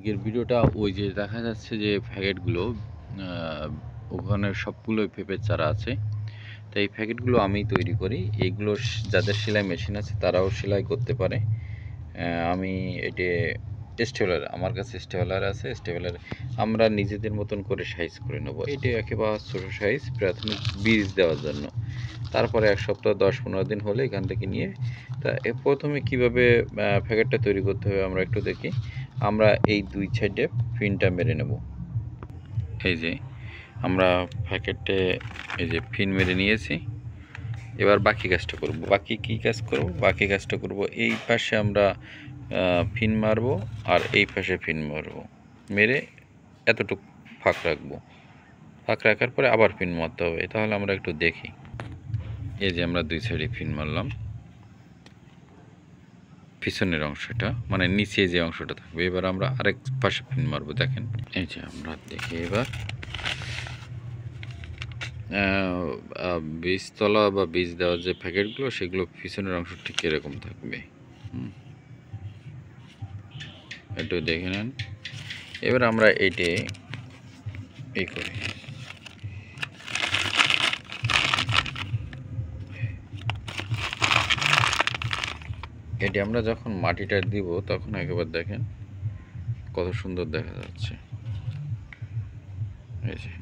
আজকের ভিডিওটা ওই যে দেখা যাচ্ছে যে প্যাকেটগুলো ওখানে সবগুলোই পেঁপের চারা আছে। তো এই প্যাকেটগুলো আমিই তৈরি করি। এইগুলো যাদের সেলাই মেশিন আছে তারাও সেলাই করতে পারে। আমি এটি স্টেপলার, আমার কাছে স্টেপলার আছে। স্টেপলার আমরা নিজেদের মতন করে সাইজ করে নেব। এটি একেবারে ছোটো সাইজ, প্রাথমিক বীজ দেওয়ার জন্য। তারপরে 1 সপ্তাহ 10-15 দিন হলে এখান থেকে নিয়ে তা প্রথমে কীভাবে প্যাকেটটা তৈরি করতে হবে আমরা একটু দেখি। আমরা এই 2 সাইডে পিনটা মেরে নেব। এই যে আমরা প্যাকেটে এই যে পিন মেরে নিয়েছি। এবার বাকি কাজটা করব। বাকি কী কাজ করব? বাকি কাজটা করব এই পাশে আমরা পিন মারব আর এই পাশে পিন মারব, মেরে এতটুকু ফাঁক রাখবো। ফাঁক রাখার পরে আবার পিন মারতে হবে। তাহলে আমরা একটু দেখি। এই যে আমরা 2 সাইডে পিন মারলাম। পিছনের অংশটা মানে নিচে যে অংশটা থাকবে, এবার আমরা আরেক পাশে পিন মারব। দেখেন, এই যে আমরা দেখি এবার বীজতলা বা বীজ দেওয়ার যে প্যাকেটগুলো সেগুলো পিছনের অংশ ঠিক এরকম থাকবে। একটু দেখে নেন। এবার আমরা এইটে এই করি, এটি আমরা যখন মাটিটা দিব তখন একবার দেখেন কত সুন্দর দেখা যাচ্ছে। এই যে